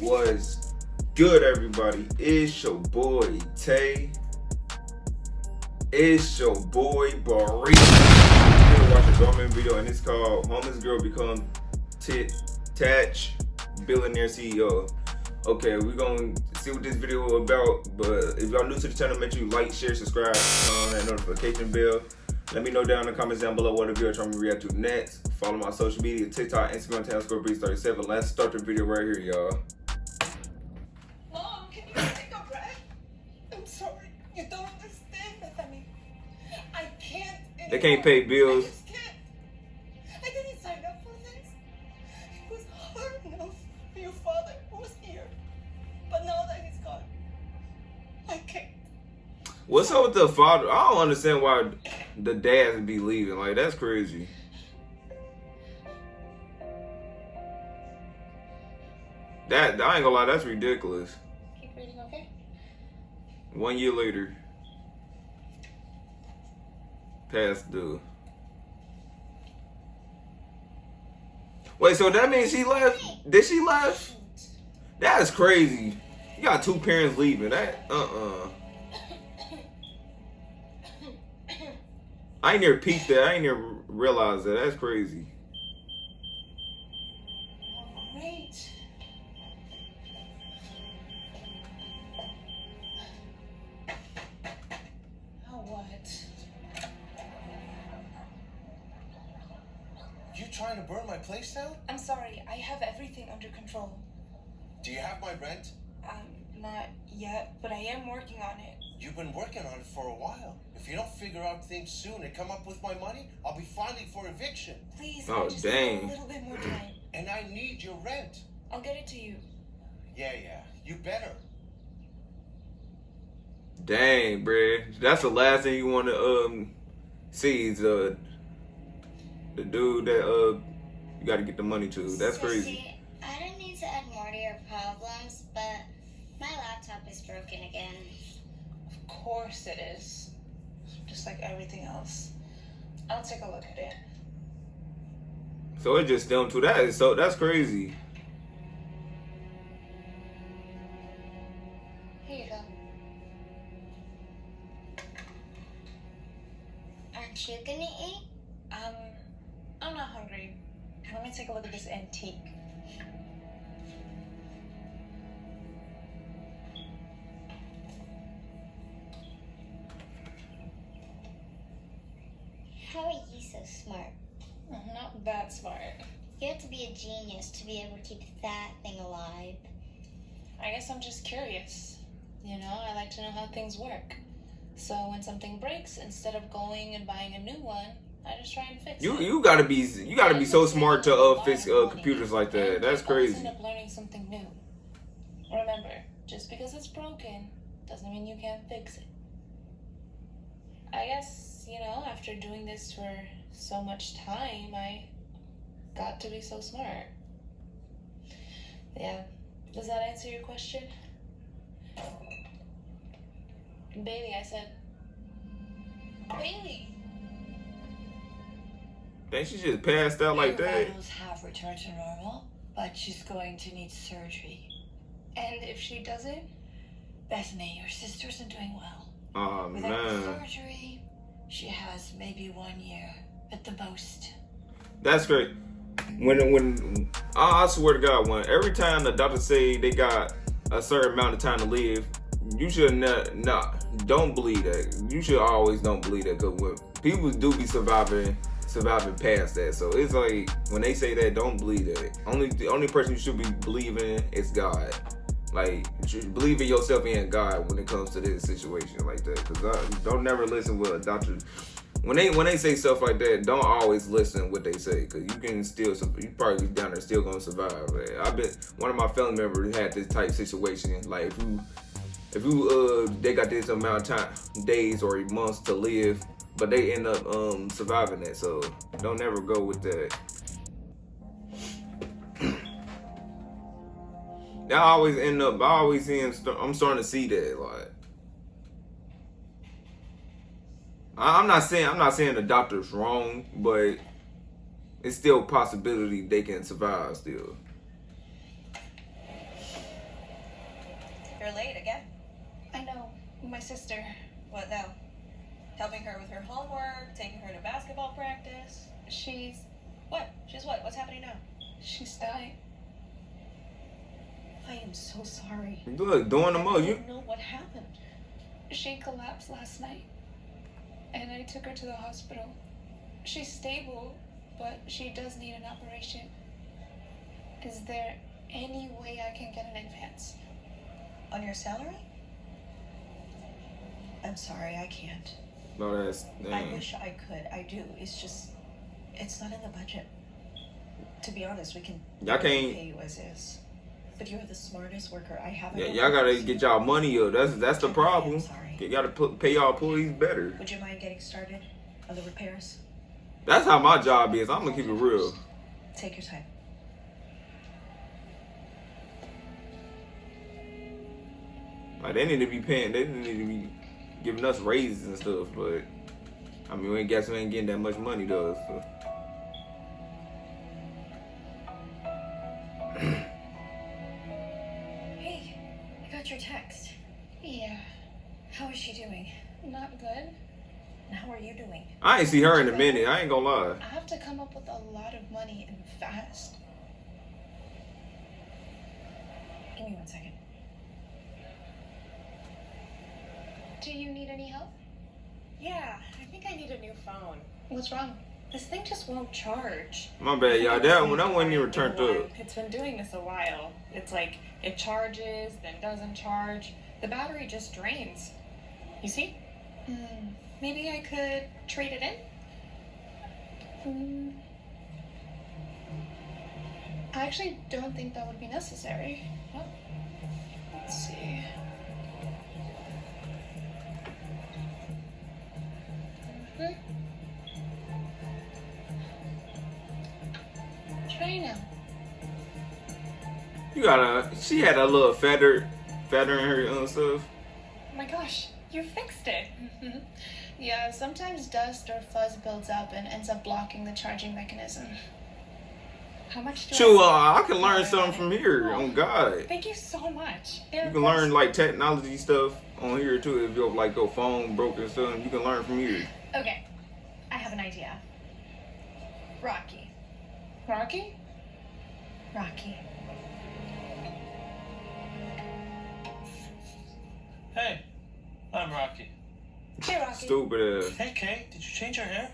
What's good, everybody? It's your boy Tay. It's your boy Barry. We're gonna watch a dormant video, and it's called "Homeless Girl Become Tatch Billionaire CEO." Okay, we're gonna see what this video is about. But if y'all new to the channel, make sure you like, share, subscribe, turn on that notification bell. Let me know down in the comments down below what video you're trying to react to next. Follow my social media, TikTok, Instagram, _Breeze37. Let's start the video right here, y'all. Mom, can you take a breath? I'm sorry. You don't understand, Bethany. I can't anymore. They can't pay bills. I just can't. I didn't sign up for this. It was hard enough for your father who was here. But now that he's gone, I can't. What's up with the father? I don't understand why the dads be leaving. Like, that's crazy. That, I ain't gonna lie, that's ridiculous. Keep reading, okay? 1 year later. Past due. Wait, so that means she left? Did she left? That is crazy. You got two parents leaving. That, I ain't never peeped that. I ain't never realized that. That's crazy. Great. Oh, what? You trying to burn my place down? I'm sorry. I have everything under control. Do you have my rent? Not yet, but I am working on it. You've been working on it for a while. If you don't figure out things soon and come up with my money, I'll be filing for eviction. Please, Oh, I just dang. need a little bit more time. And I need your rent. I'll get it to you. Yeah, you better. Dang, bruh. That's the last thing you want to see is the dude that you got to get the money to. That's crazy. I don't need to add more to your problems, but my laptop is broken again. Of course it is. Just like everything else. I'll take a look at it. So it just them two. That's crazy. Here you go. Aren't you gonna eat? I'm not hungry. Let me take a look at this antique. How are you so smart? Not that smart. You have to be a genius to be able to keep that thing alive. I guess I'm just curious. You know, I like to know how things work. So when something breaks, instead of going and buying a new one, I just try and fix it. You gotta be so smart to fix computers like that. That's crazy. End up learning something new. Remember, just because it's broken doesn't mean you can't fix it. I guess, you know, after doing this for so much time, I got to be so smart. Yeah. Does that answer your question? Bailey, I said. Bailey! Think she just passed out like Her that? vitals have returned to normal, but she's going to need surgery. And if she doesn't? Bethany, your sister isn't doing well. Oh, Without man. surgery, she has maybe 1 year at the most. That's great. When I swear to God, every time the doctor say they got a certain amount of time to live, you should don't believe that. You should always don't believe that, because when people do be surviving past that. So it's like when they say that, don't believe that. The only person you should be believing is God. Like, you should believe in yourself and God when it comes to this situation like that. Because don't never listen what a doctor. When they say stuff like that, don't always listen what they say, because you probably down there still gonna survive. I bet one of my family members had this type situation. Like, if you they got this amount of time, days or months to live, but they end up surviving it. So don't ever go with that. I always see him. I'm starting to see that. Like, I'm not saying the doctor's wrong, but it's still a possibility they can survive still. You're late again. I know. My sister. What now? Helping her with her homework, taking her to basketball practice. She's What? She's what? What's happening now? she's died. I am so sorry. Look, doing the I most. You don't know what happened. She collapsed last night, and I took her to the hospital. She's stable, but she does need an operation. Is there any way I can get an advance? On your salary? I'm sorry, I can't. no, that's I dang. wish I could. I do. It's just, it's not in the budget. To be honest, we can Y'all can't- pay you as is. But you're the smartest worker I have. Yeah, y'all gotta get y'all money up. That's the problem. I'm sorry. You gotta pay y'all employees better. Would you mind getting started on the repairs? That's how my job is. I'm gonna keep it real. Take your time. Like they need to be paying. They need to be giving us raises and stuff. But I mean, we ain't getting that much money though. So. Hey, I got your text. Yeah, How is she doing? not good. And how are you doing? I ain't see her in a minute. I ain't gonna lie. I have to come up with a lot of money and fast. Give me 1 second. Do you need any help? Yeah, I think I need a new phone. What's wrong? This thing just won't charge. My bad, y'all. That wasn't even turned up. It's been doing this a while. It's like it charges, then doesn't charge. The battery just drains. You see? Maybe I could trade it in? I actually don't think that would be necessary. Well, let's see. Try now. She had a little feather in her stuff. Oh my gosh, you fixed it. Yeah, sometimes dust or fuzz builds up and ends up blocking the charging mechanism. How much do Shoot, I can learn something from here. On God, Thank you so much. you can learn like technology stuff on here too. If your phone broke or something, you can learn from here. Okay, I have an idea. Rocky. Rocky? Rocky. Hey, I'm Rocky. Hey, Rocky. Stupid ass. Hey, Kay, did you change your hair?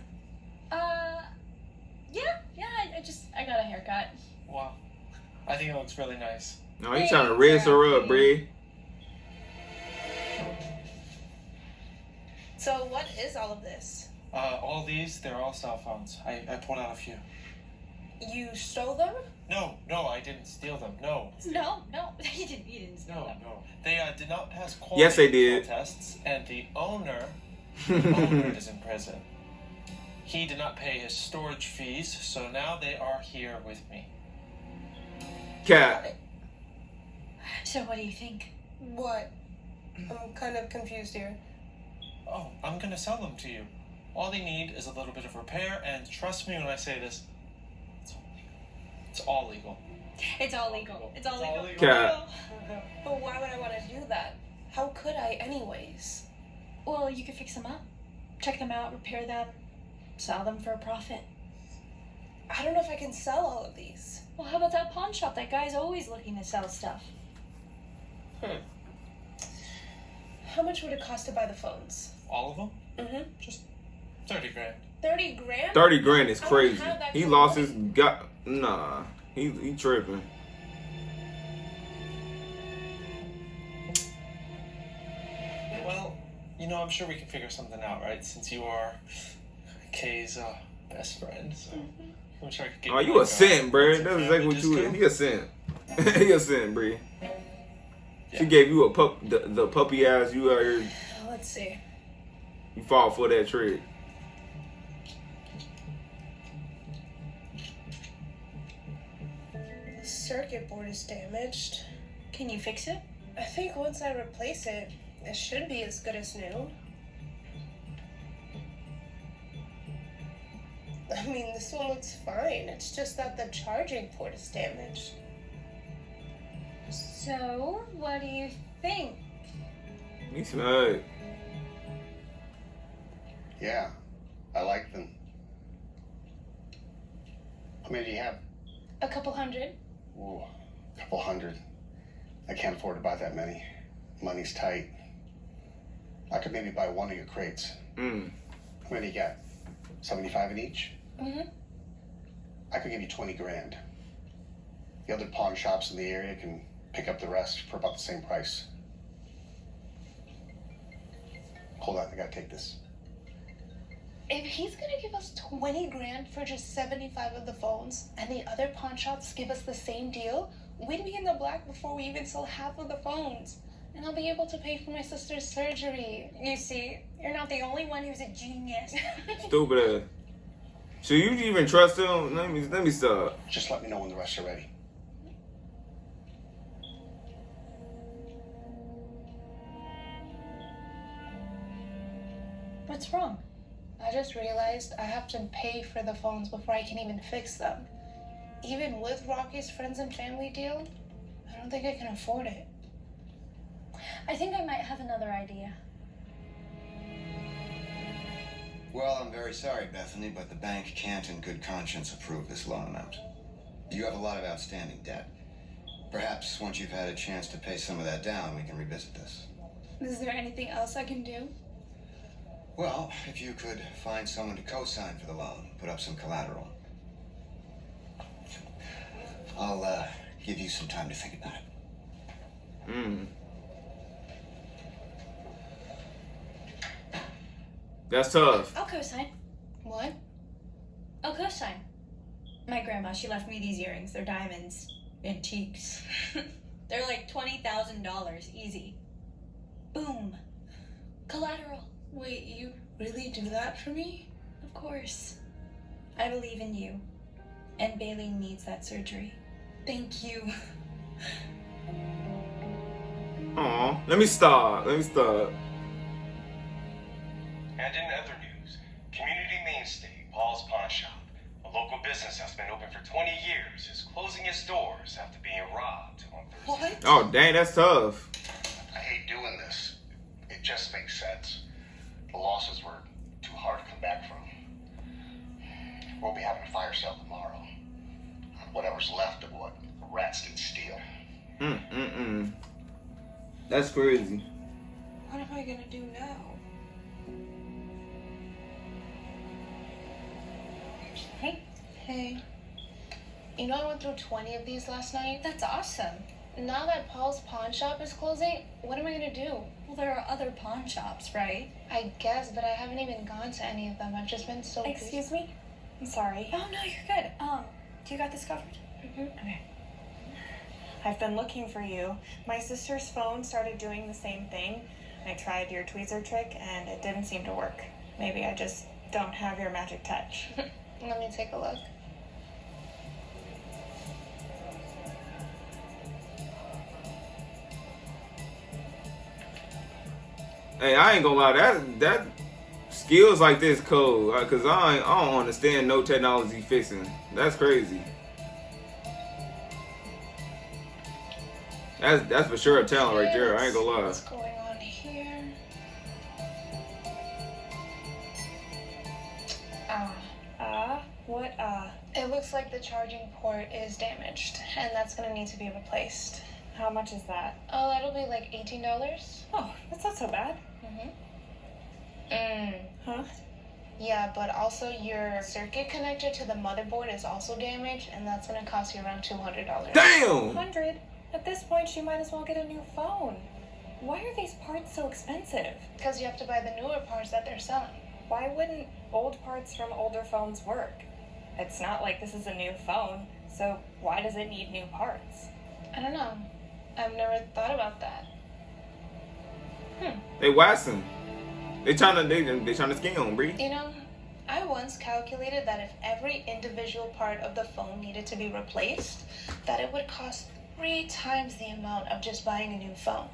I got a haircut. Wow, I think it looks really nice. No, he's trying to raise her up, Bree. So what is all of this? All these, they're all cell phones. I pulled out a few. You stole them? No, I didn't steal them. No, No, you didn't steal them. no. They did not pass quality Yes, they did. control tests, and the owner is in prison. He did not pay his storage fees, so now they are here with me. Cat. So what do you think? What? I'm kind of confused here. Oh, I'm gonna sell them to you. All they need is a little bit of repair, and trust me when I say this, it's all legal. It's all legal. It's all legal. Cat. But why would I want to do that? How could I anyways? Well, you could fix them up. Check them out, repair them, sell them for a profit. I don't know if I can sell all of these. Well, how about that pawn shop? That guy's always looking to sell stuff. How much would it cost to buy the phones? All of them? Mm-hmm. Just 30 grand. 30 grand? 30 grand is I don't crazy. have that He kind lost of his got. Nah, he tripping. Well, I'm sure we can figure something out, right? Since you are Kay's best friend, so I'm sure I could get. Oh, you a cent, bruh. That's exactly what you is. He a cent. He a cent, Bree. She gave you a the puppy ass you out here. Let's see. You fall for that trick. The circuit board is damaged. Can you fix it? I think once I replace it, it should be as good as new. I mean, this one looks fine. It's just that the charging port is damaged. So, what do you think? You smart. Yeah, I like them. How many do you have? A couple hundred. Ooh, a couple hundred. I can't afford to buy that many. Money's tight. I could maybe buy one of your crates. How many you got? 75 in each? Mm-hmm. I could give you 20 grand. The other pawn shops in the area can pick up the rest for about the same price. Hold on, I gotta take this. If he's gonna give us 20 grand for just 75 of the phones, and the other pawn shops give us the same deal, we'd be in the black before we even sold half of the phones. And I'll be able to pay for my sister's surgery. You see, you're not the only one who's a genius. Stupid ass. So you even trust him? Let me stop. Just let me know when the rest are ready. What's wrong? I just realized I have to pay for the phones before I can even fix them. Even with Rocky's friends and family deal, I don't think I can afford it. I think I might have another idea. Well, I'm very sorry, Bethany, but the bank can't in good conscience approve this loan amount. You have a lot of outstanding debt. Perhaps once you've had a chance to pay some of that down, we can revisit this. Is there anything else I can do? Well, if you could find someone to co-sign for the loan, put up some collateral. I'll give you some time to think about it. That's tough. I'll co-sign. What? I'll co-sign. My grandma, she left me these earrings. They're diamonds. Antiques. They're like $20,000. Easy. Boom. Collateral. Wait, you really do that for me? Of course. I believe in you. And Bailey needs that surgery. Thank you. Aw, let me stop. And in other news, community mainstay Paul's Pawn Shop, a local business that's been open for 20 years, is closing its doors after being robbed on Thursday. What? Oh, dang, that's tough. I hate doing this. It just makes sense. The losses were too hard to come back from. We'll be having a fire sale tomorrow. Whatever's left of what the rats did steal. That's crazy. What am I gonna do now? Hey. Hey. You know I went through 20 of these last night? That's awesome. Now that Paul's pawn shop is closing, what am I gonna do? Well, there are other pawn shops, right? I guess, but I haven't even gone to any of them. I've just been so busy. Excuse me? I'm sorry. Oh, no, you're good. Do you got this covered? Okay. I've been looking for you. My sister's phone started doing the same thing. I tried your tweezer trick and it didn't seem to work. Maybe I just don't have your magic touch. Let me take a look. Hey, I ain't gonna lie, that skills like this cold, cause I don't understand no technology fixing. That's crazy. That's for sure a talent right there. I ain't gonna lie. What's going on here? What, It looks like the charging port is damaged, and that's gonna need to be replaced. how much is that? Oh, that'll be like $18. Oh, that's not so bad. Huh? Yeah, but also your circuit connector to the motherboard is also damaged, and that's gonna cost you around $200. Damn! 100? At this point, she might as well get a new phone. Why are these parts so expensive? Because you have to buy the newer parts that they're selling. Why wouldn't old parts from older phones work? It's not like this is a new phone, so why does it need new parts? I don't know. I've never thought about that. They waxing. They trying to scam, Bree. You know, I once calculated that if every individual part of the phone needed to be replaced, that it would cost 3 times the amount of just buying a new phone.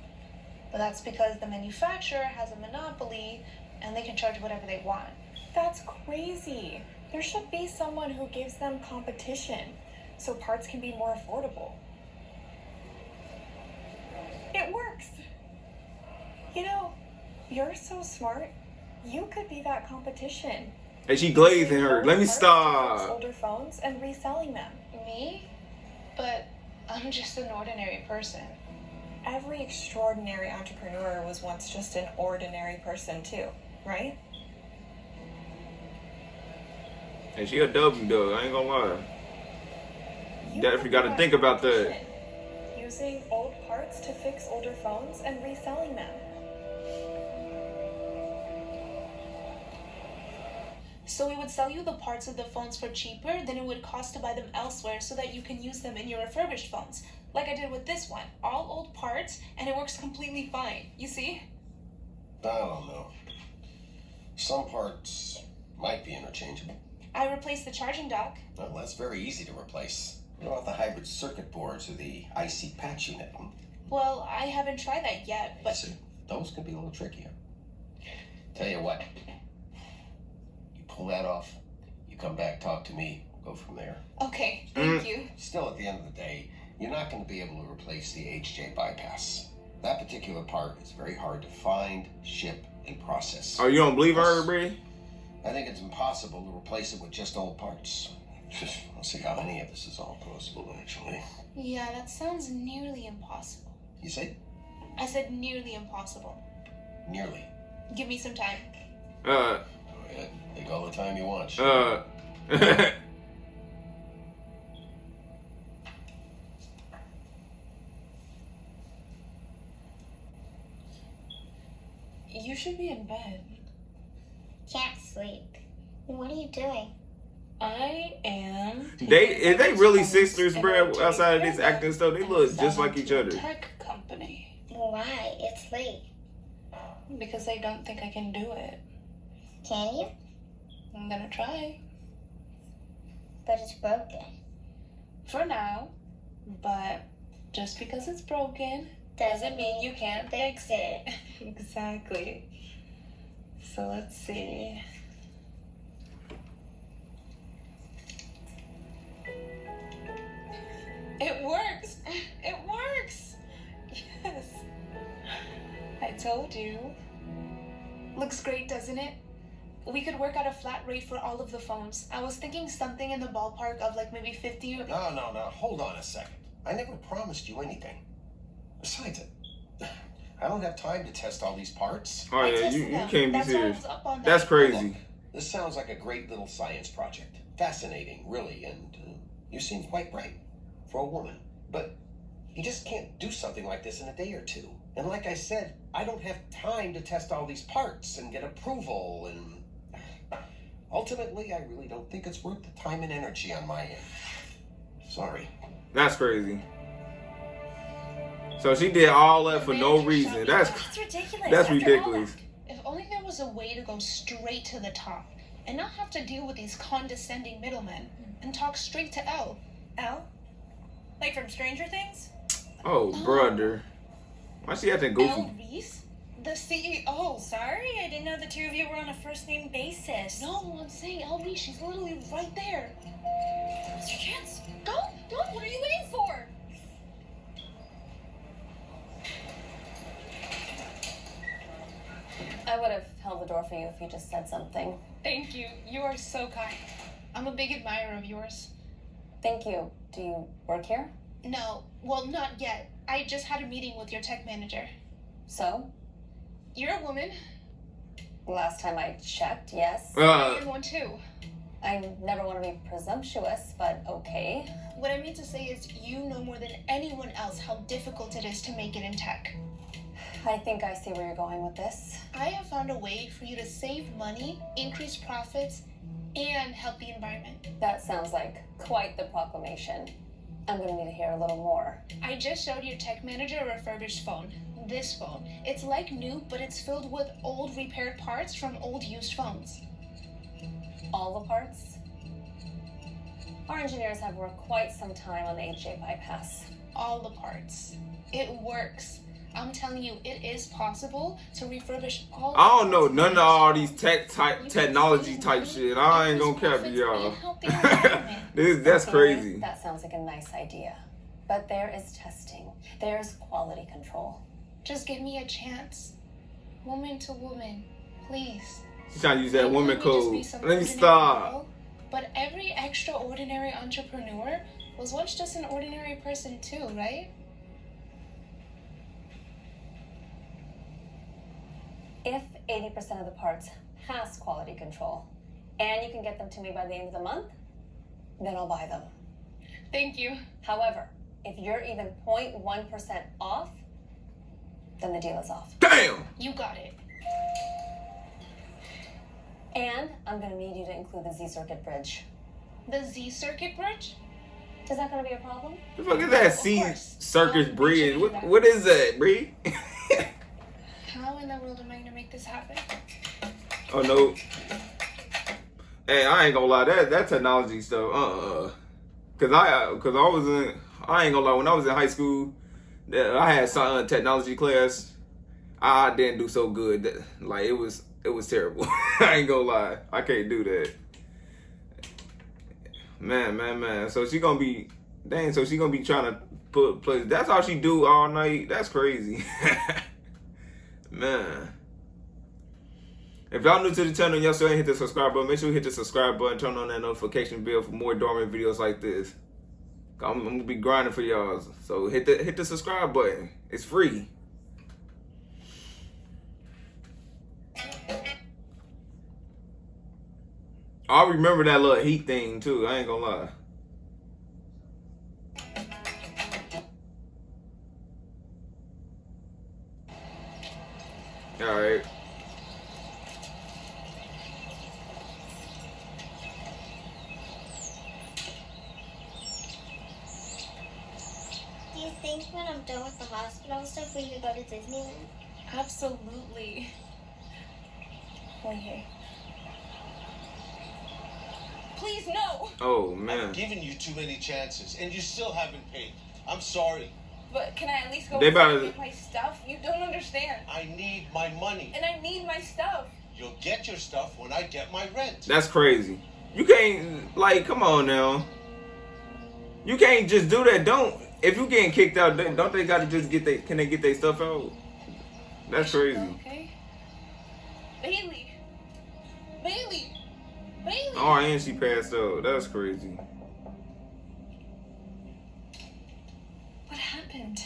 But that's because the manufacturer has a monopoly and they can charge whatever they want. That's crazy. There should be someone who gives them competition so parts can be more affordable. It works. You're so smart. You could be that competition. And she glazing her. Let me Fix stop. older phones and reselling them. Me? But I'm just an ordinary person. Every extraordinary entrepreneur was once just an ordinary person too, right? And she a W dog, I ain't gonna lie. You Definitely could gotta be think about that. competition, using old parts to fix older phones and reselling them. So we would sell you the parts of the phones for cheaper than it would cost to buy them elsewhere so that you can use them in your refurbished phones. Like I did with this one. All old parts, and it works completely fine. You see? I don't know. Some parts might be interchangeable. I replaced the charging dock. Well, that's very easy to replace. What about the hybrid circuit boards or the IC patch unit? Well, I haven't tried that yet, but... See, those can be a little trickier. Tell you what. You pull that off, you come back, talk to me, we'll go from there. Okay, thank you. Still, at the end of the day, you're not going to be able to replace the HJ bypass. That particular part is very hard to find, ship, and process. Oh, you don't believe her, Bree? I think it's impossible to replace it with just old parts. We'll see how any of this is all possible, actually. Yeah, that sounds nearly impossible. You say? I said nearly impossible. Nearly. Give me some time. Go ahead. Take all the time you want. You should be in bed. Can't sleep. What are you doing? I am. If they really sisters, bro, outside of this acting stuff, they look just like each other. Tech company. Why? It's late. Because I don't think I can do it. Can you? I'm gonna try. But it's broken. For now. But just because it's broken doesn't mean you can't fix it. Exactly. So let's see. It works! It works! Yes. I told you. Looks great, doesn't it? We could work out a flat rate for all of the phones. I was thinking something in the ballpark of like maybe 50 or... No. Hold on a second. I never promised you anything. Besides it, I don't have time to test all these parts. Oh yeah, you can't be serious. That's Look, crazy. this sounds like a great little science project. Fascinating, really, and you seem quite bright for a woman. But you just can't do something like this in a day or two. And like I said, I don't have time to test all these parts and get approval, and ultimately, I really don't think it's worth the time and energy on my end. Sorry. That's crazy. So she did all that for no reason. That's ridiculous. That's After ridiculous. all that, if only there was a way to go straight to the top and not have to deal with these condescending middlemen and talk straight to L. L? Like from Stranger Things? Oh, brother. Why she acting goofy? L. Reese? The CEO. Sorry, I didn't know the two of you were on a first name basis. No, I'm saying L. Reese. She's literally right there. What's your chance? Go! What are you waiting for? I would have held the door for you if you just said something. Thank you. You are so kind. I'm a big admirer of yours. Thank you. Do you work here? No. Well, not yet. I just had a meeting with your tech manager. So? You're a woman. Last time I checked, yes. You're one too. I never want to be presumptuous, but okay. What I mean to say is you know more than anyone else how difficult it is to make it in tech. I think I see where you're going with this. I have found a way for you to save money, increase profits, and help the environment. That sounds like quite the proclamation. I'm going to need to hear a little more. I just showed your tech manager a refurbished phone. This phone. It's like new, but it's filled with old repaired parts from old used phones. All the parts? Our engineers have worked quite some time on the HJ bypass. All the parts. It works. I'm telling you, it is possible to refurbish all. I don't know none of all these technology type shit. I ain't gonna cap y'all. That's crazy. That sounds like a nice idea. But there is testing. There's quality control. Just give me a chance. woman to woman, please. She's trying to use that woman Let me just code. be some Let me ordinary stop. girl, but every extraordinary entrepreneur was once just an ordinary person too, right? If 80% of the parts pass quality control, and you can get them to me by the end of the month, then I'll buy them. Thank you. However, if you're even 0.1% off, then the deal is off. Damn! You got it. And I'm gonna need you to include the Z-circuit bridge. The Z-circuit bridge? Is that gonna be a problem? The fuck is that C-circus bridge? What is that, Bree? How in the world am I gonna make this happen? Oh no. Hey, I ain't gonna lie, that technology stuff, cause I ain't gonna lie, when I was in high school, I had some technology class. I didn't do so good. Like it was terrible. I ain't gonna lie, I can't do that. Man. So she gonna be, dang. So she gonna be trying to put place. That's all she do all night. That's crazy, man. If y'all new to the channel and y'all still ain't hit the subscribe button, make sure you hit the subscribe button, turn on that notification bell for more dormant videos like this. I'm gonna be grinding for y'all, so hit the subscribe button. It's free. I'll remember that little heat thing too. I ain't gonna lie. All right. Do you think when I'm done with the hospital stuff, we could go to Disneyland? Absolutely. Wait. Please, no! Oh, man. I've given you too many chances, and you still haven't paid. I'm sorry. But can I at least go They about to- get my stuff? You don't understand. I need my money. And I need my stuff. You'll get your stuff when I get my rent. That's crazy. You can't, like, come on now. You can't just do that. If you getting kicked out, don't they gotta just can they get their stuff out? That's crazy. Okay. Bailey! Oh, and she passed out. That's crazy. What happened?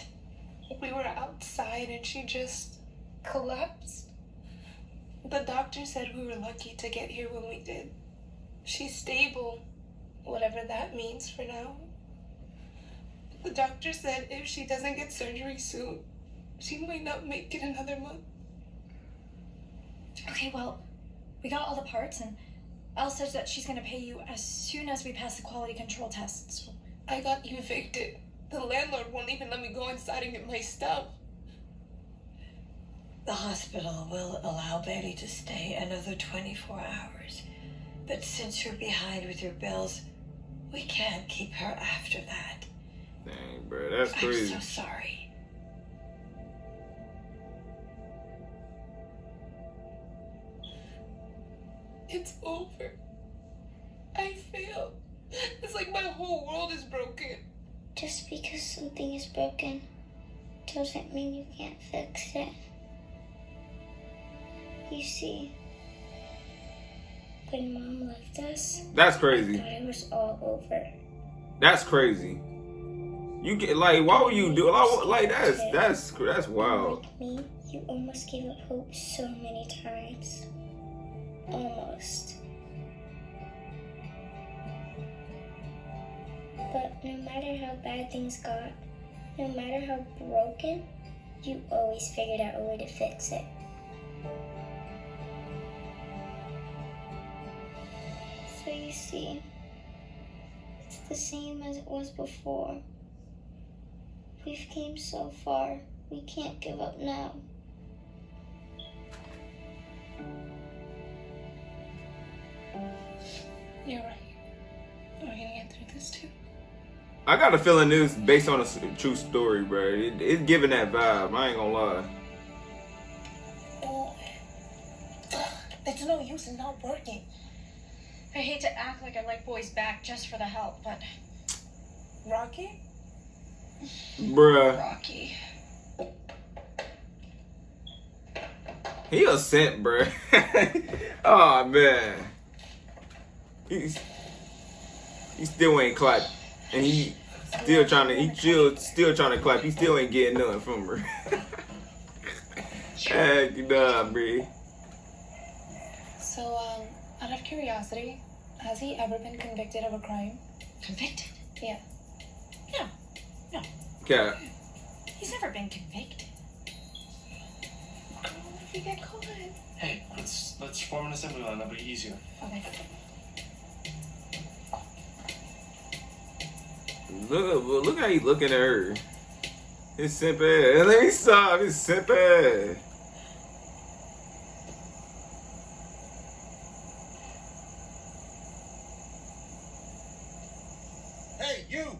We were outside and she just collapsed. The doctor said we were lucky to get here when we did. She's stable, whatever that means for now. The doctor said if she doesn't get surgery soon, she might not make it another month. Okay, well, we got all the parts, and Al says that she's gonna pay you as soon as we pass the quality control tests. So I got evicted. The landlord won't even let me go inside and get my stuff. The hospital will allow Betty to stay another 24 hours. But since you're behind with your bills, we can't keep her after that. Dang, bro, that's crazy. I'm so sorry. It's over. I failed. It's like my whole world is broken. Just because something is broken doesn't mean you can't fix it. You see, when Mom left us, That's crazy. I thought it was all over. That's crazy. You get like, why would you do like that's wild. Like me, you almost gave up hope so many times. Almost. But no matter how bad things got, no matter how broken, you always figured out a way to fix it. So you see, it's the same as it was before. We've came so far, we can't give up now. You're right. Are we gonna get through this too? I got a feeling this based on a true story, bro. It's giving that vibe. I ain't gonna lie. Oh, it's no use in not working. I hate to act like I like boys back just for the help, but Rocky? Bruh. Rocky. He a simp, bro. Oh man. He still ain't clap. And he still trying to clap. He still ain't getting nothing from her. Heck nah, bro. So, out of curiosity, has he ever been convicted of a crime? Convicted? Yeah. No. Cap. He's never been convicted. If you get caught. Hey, let's form an assembly line. That'll be easier. Okay. Look how he looking at her. His simp ass. Let me stop. His simp ass. Hey, you!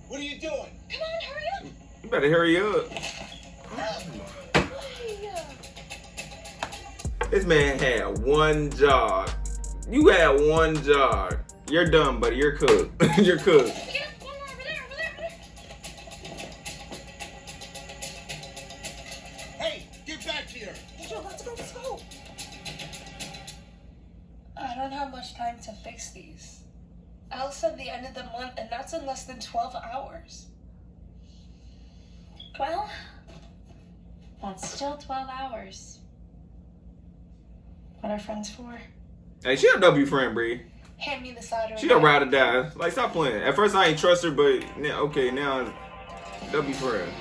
What are you doing? Come on, hurry up. You better hurry up. This man had one job. You had one job. You're done, buddy. You're cooked. You're cooked. Hey, get back here! Let's go. I don't have much time to fix these. Al said the end of the month, and that's in less than 12 hours. Well, that's still 12 hours. What are friends for? Hey, she a W friend, Bree. Hand me the solder. She a ride or die. Like, stop playing. At first, I ain't trust her, but now, okay, now W friend.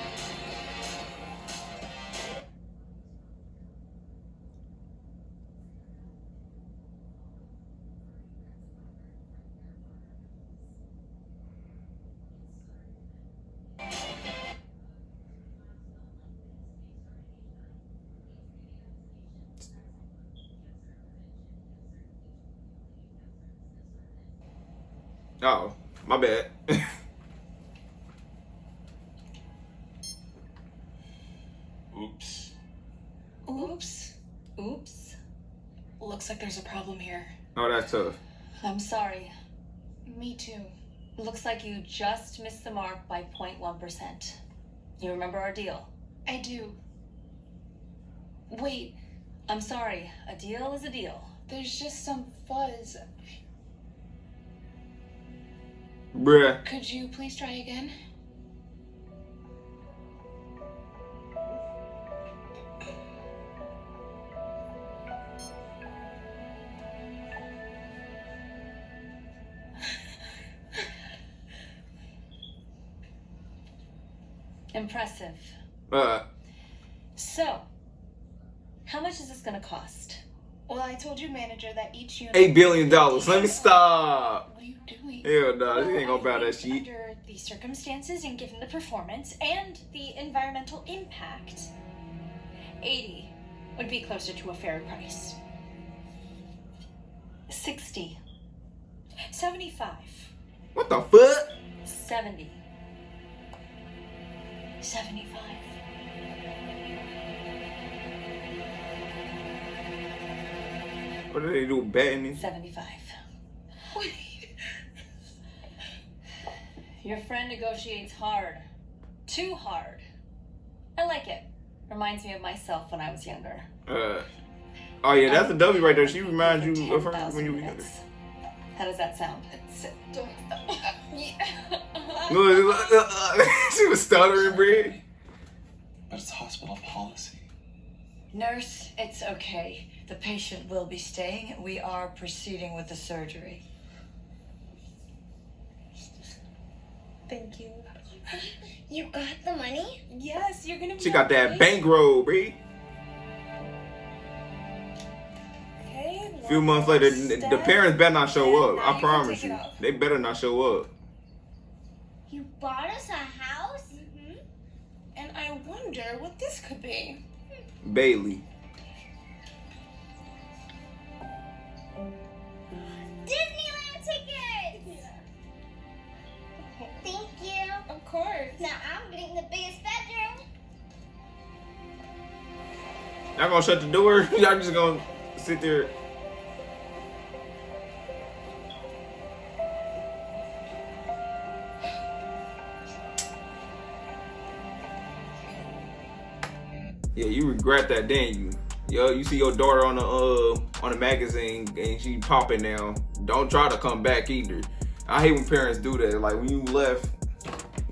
Oh, my bad. Oops. Oops. Looks like there's a problem here. Oh, that's tough. I'm sorry. Me too. Looks like you just missed the mark by 0.1%. You remember our deal? I do. Wait, I'm sorry. A deal is a deal. there's just some fuzz. Bruh. Could you please try again? Impressive. So, how much is this gonna cost? Well, I told you, manager, that each unit... $8 billion. Let me stop. What are you doing? Hell no, this ain't gonna buy I that think shit. Under the circumstances and given the performance and the environmental impact, 80 would be closer to a fair price. 60. 75. What the fuck? 70. 75. What do they do? Betting? 75. Your friend negotiates hard. Too hard. I like it. Reminds me of myself when I was younger. Oh yeah, that's a W right there. She reminds you of her when you were younger. How does that sound? She was stuttering, Brie. But it's hospital policy. Nurse, it's okay. The patient will be staying. We are proceeding with the surgery. Thank you. You got the money? Yes, you're gonna be She got okay. that bankroll, Brie. Okay, A few months later, the parents better not show up. Now I you can promise take it you. off. They better not show up. You bought us a house? Mm-hmm. And I wonder what this could be. Bailey. Disneyland tickets! Thank you. Of course. Now I'm getting the biggest bedroom. Y'all gonna shut the door? Y'all just gonna sit there? Yeah, you regret that, didn't you? Yo, you see your daughter on the magazine and she popping now. Don't try to come back either. I hate when parents do that. Like when you left,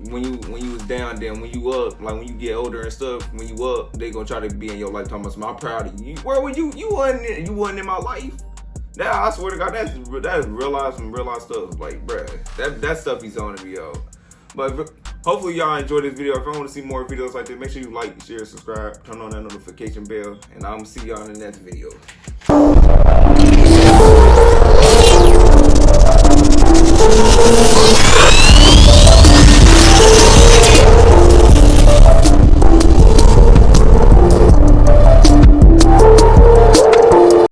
when you was down, then when you up, like when you get older and stuff, when you up, they gonna try to be in your life talking about, I'm proud of you. Where were you? You wasn't in my life. Now I swear to God, that's real life, some real life stuff. Like, bruh, that stuff he's on to me, yo. But hopefully y'all enjoyed this video. If you want to see more videos like this, make sure you like, share, subscribe, turn on that notification bell, and I'm gonna see y'all in the next video.